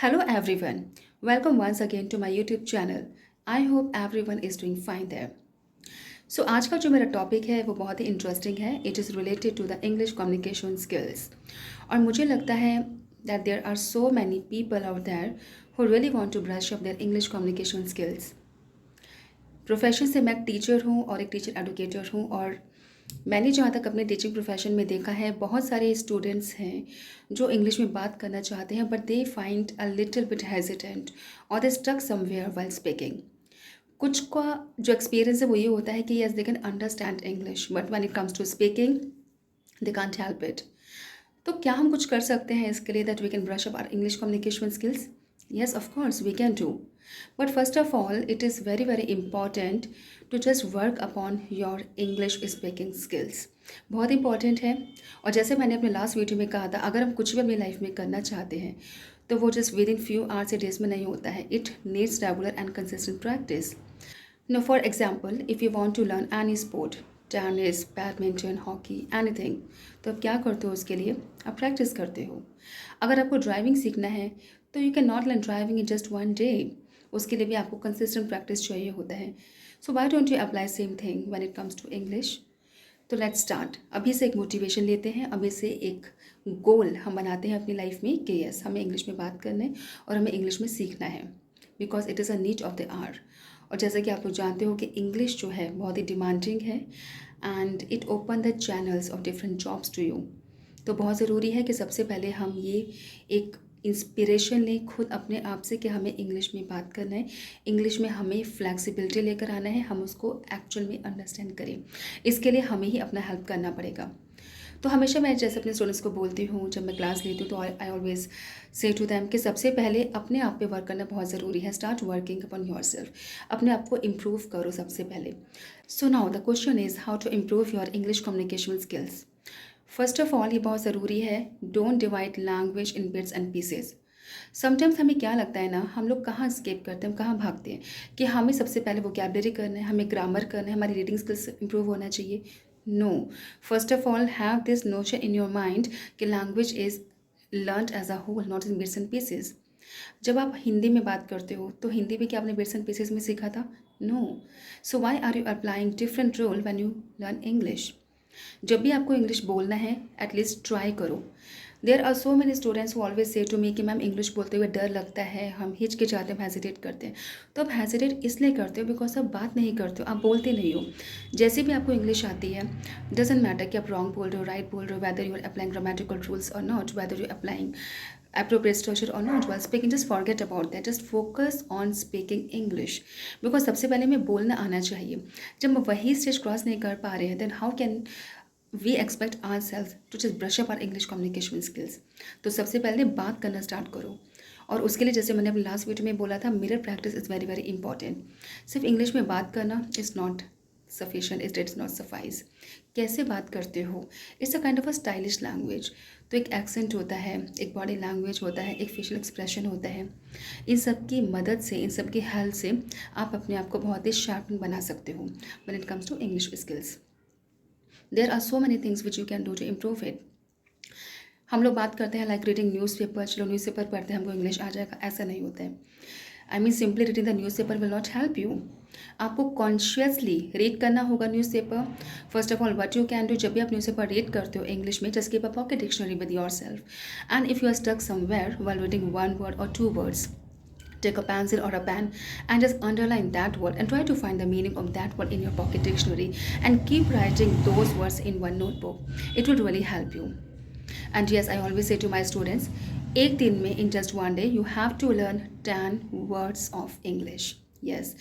Hello everyone. Welcome once again to my YouTube channel. I hope everyone is doing fine there. So आज का जो मेरा topic है वो बहुत ही इंटरेस्टिंग है. It is related to the English communication skills. और मुझे लगता है that there are so many people out there who really want to brush up their English communication skills. Profession से मैं एक टीचर हूँ और एक टीचर एडुकेटर हूँ और मैंने जहाँ तक अपने टीचिंग प्रोफेशन में देखा है बहुत सारे स्टूडेंट्स हैं जो इंग्लिश में बात करना चाहते हैं but they find a little bit hesitant और they stuck somewhere while speaking. कुछ का जो एक्सपीरियंस है वो ये होता है कि yes they can understand English but when it comes to speaking they can't help it. तो क्या हम कुछ कर सकते हैं इसके लिए that we can brush up our English communication skills? Yes, of course, we can do. But first of all, it is very, very important to just work upon your English speaking skills. बहुत important है. और जैसे मैंने अपने last video में कहा था, अगर हम कुछ भी अपनी लाइफ में करना चाहते हैं तो वो just with in few hours या डेज में नहीं होता है. It needs regular and consistent practice. Now, for example, if you want to learn any sport, tennis, badminton, hockey, anything, तो आप क्या करते हो उसके लिए? आप प्रैक्टिस करते हो. अगर आपको ड्राइविंग सीखना है तो you can not learn driving in just one day. उसके लिए भी आपको कंसिस्टेंट प्रैक्टिस चाहिए होता है. So why don't you apply same thing when it comes to English? तो लेट्स स्टार्ट. अभी से एक मोटिवेशन लेते हैं, अभी से एक गोल हम बनाते हैं अपनी लाइफ में कि यस हमें इंग्लिश में बात करना है और हमें इंग्लिश में सीखना है because it is a need of the hour. और जैसा कि आप लोग जानते हो कि इंग्लिश जो है बहुत ही डिमांडिंग है and it open the channels of different jobs to you. तो बहुत ज़रूरी है कि सबसे पहले हम ये एक इंस्पिरेशन लें खुद अपने आप से कि हमें इंग्लिश में बात करना है, इंग्लिश में हमें फ्लेक्सिबिलिटी लेकर आना है, हम उसको एक्चुअल में अंडरस्टैंड करें. इसके लिए हमें ही अपना हेल्प करना पड़ेगा. तो हमेशा मैं जैसे अपने स्टूडेंट्स को बोलती हूँ जब मैं क्लास लेती हूँ तो I always say to them कि सबसे पहले अपने आप पे वर्क करना बहुत ज़रूरी है. Start working upon yourself. अपने आप को इम्प्रूव करो सबसे पहले. So now the question is how to improve your English communication skills. First of all ये बहुत ज़रूरी है, don't divide language in bits and pieces. Sometimes हमें क्या लगता है ना, हम लोग कहाँ स्केप करते हैं, हम कहाँ भागते हैं कि हमें सबसे पहले वोकैबुलरी करना है, हमें ग्रामर करना है, हमारी रीडिंग स्किल्स इंप्रूव होना चाहिए. No, first of all have this notion in your mind कि language is learned as a whole not in bits and pieces. जब आप हिंदी में बात करते हो तो हिंदी भी क्या आपने बिट्स एंड पीसेस में सीखा था? No. So why are you applying different role when you learn English? जब भी आपको इंग्लिश बोलना है एटलीस्ट ट्राई करो. There are so many students who always say to me कि मैम इंग्लिश बोलते हुए डर लगता है, हम हिचकिचाते हैं, हम हेजिटेट करते हैं. तो आप हेजिटेट इसलिए करते हो बिकॉज आप बात नहीं करते हो, आप बोलते नहीं हो. जैसे भी आपको इंग्लिश आती है डजेंट मैटर कि आप रॉन्ग बोल रहे हो, राइट बोल रहे हो, whether you are applying grammatical rules और not, whether you applying appropriate structure or not while speaking, just forget about that, just focus on speaking English because सबसे पहले हमें बोलना आना चाहिए. जब हम वही स्टेज क्रॉस नहीं कर पा रहे हैं then how can we expect ourselves to just brush up our English communication skills? तो सबसे पहले बात करना स्टार्ट करो. और उसके लिए जैसे मैंने अपने लास्ट वीडियो में बोला था mirror practice is very very important. सिर्फ इंग्लिश में बात करना is not sufficient, it is not suffice. कैसे बात करते हो, it's a kind of a stylish language. तो एक एक्सेंट होता है, एक बॉडी लैंग्वेज होता है, एक फेशियल एक्सप्रेशन होता है. इन सब की मदद से, इन सब की हेल्प से आप अपने आप को बहुत ही शार्पन बना सकते हो when it comes to English skills. There are so many things which you can do to improve it. हम लोग बात करते हैं लाइक रीडिंग न्यूज़पेपर, चलो न्यूज़पेपर पढ़ते हैं हमको इंग्लिश आ जाएगा, ऐसा नहीं होता है. I mean simply reading the newspaper will not help you. आपको कॉन्शियसली रीड करना होगा newspaper. First of all what you can do, जब भी आप न्यूज़पेपर रीड करते हो इंग्लिश में, just keep a pocket dictionary with yourself. And if you are stuck somewhere while reading one word और two words, take a pencil or a pen and just underline that word and try to find the meaning of that word in your pocket dictionary and keep writing those words in one notebook. It will really help you. And yes, I always say to my students, एक दिन में in just one day you have to learn 10 words of English. Yes,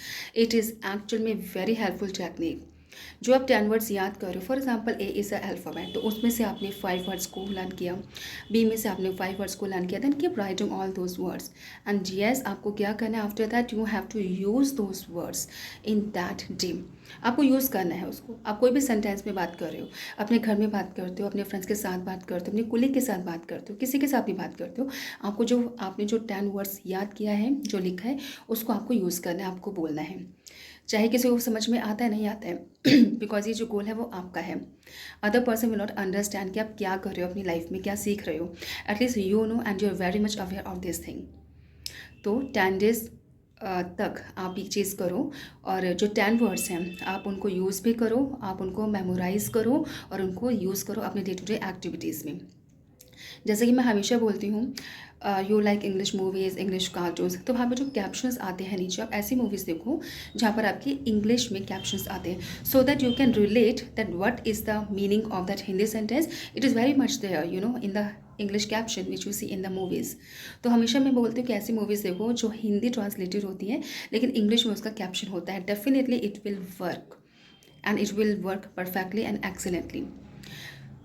it is actually a very helpful technique. जो आप 10 words याद करो, for example A is a alphabet, तो उसमें से आपने 5 वर्ड्स को लर्न किया, बी में से आपने 5 वर्ड्स को लर्न किया, then keep writing all those words. And yes, आपको क्या करना है after that, you have to use those words in that day. आपको यूज़ करना है उसको. आप कोई भी सेंटेंस में बात कर रहे हो, अपने घर में बात करते हो, अपने फ्रेंड्स के साथ बात करते हो, अपने कुलीग के साथ बात करते हो, किसी के साथ भी बात करते हो, आपको जो आपने जो 10 वर्ड्स याद किया है, जो लिखा है, उसको आपको यूज़ करना है, आपको बोलना है. चाहे किसी को समझ में आता है नहीं आता है बिकॉज ये जो गोल है वो आपका है. Other person will not understand कि आप क्या कर रहे हो अपनी लाइफ में, क्या सीख रहे हो. At least you know and you are very much aware of this thing. तो 10 डेज़ तक आप ये चीज़ करो, और जो 10 वर्ड्स हैं आप उनको यूज़ भी करो, आप उनको मेमोराइज़ करो और उनको यूज़ करो अपने डे टू डे एक्टिविटीज़ में। जैसे कि मैं हमेशा बोलती हूँ, you like English movies, English cartoons, तो वहाँ पे जो कैप्शंस आते हैं नीचे, आप ऐसी मूवीज़ देखो जहाँ पर आपकी इंग्लिश में कैप्शंस आते हैं, so that you can relate that what is the meaning of that Hindi sentence. It is very much there in the English caption which you see in the movies. तो हमेशा मैं बोलती हूँ कि ऐसी मूवीज़ देखो जो हिंदी ट्रांसलेटेड होती है लेकिन इंग्लिश में उसका कैप्शन होता है। Definitely it will work, and it will work perfectly and excellently.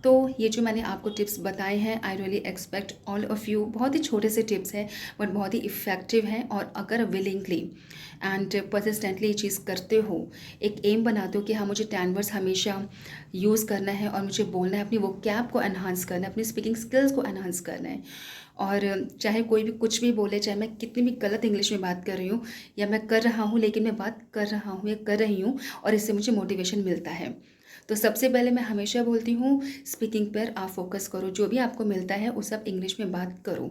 तो ये जो मैंने आपको टिप्स बताए हैं, I really expect all of you, बहुत ही छोटे से टिप्स हैं बट बहुत ही इफ़ेक्टिव हैं, और अगर विलिंगली एंड परसिस्टेंटली ये चीज़ करते हो, एक एम बनाते हो कि हाँ मुझे 10 वर्ड्स हमेशा यूज़ करना है और मुझे बोलना है, अपनी वो कैप को एनहांस करना है, अपनी स्पीकिंग स्किल्स को एनहांस करना है, और चाहे कोई भी कुछ भी बोले, चाहे मैं कितनी भी गलत इंग्लिश में बात कर रही हूँ या मैं कर रहा हूँ, लेकिन मैं बात कर रहा हूँ या कर रही हूँ और इससे मुझे मोटिवेशन मिलता है। तो सबसे पहले मैं हमेशा बोलती हूँ, स्पीकिंग पर आप फोकस करो, जो भी आपको मिलता है उसे आप इंग्लिश में बात करो।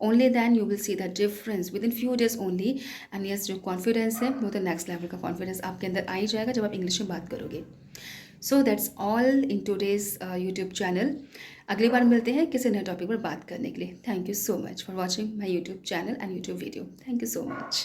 Only then you will see the difference within few days only. And yes, जो कॉन्फिडेंस है वो तो नेक्स्ट लेवल का कॉन्फिडेंस आपके अंदर आ ही जाएगा जब आप इंग्लिश में बात करोगे। So that's all in today's YouTube channel. अगली बार मिलते हैं किसी नए टॉपिक पर बात करने के लिए। Thank you so much for watching my YouTube channel and YouTube video. Thank you so much.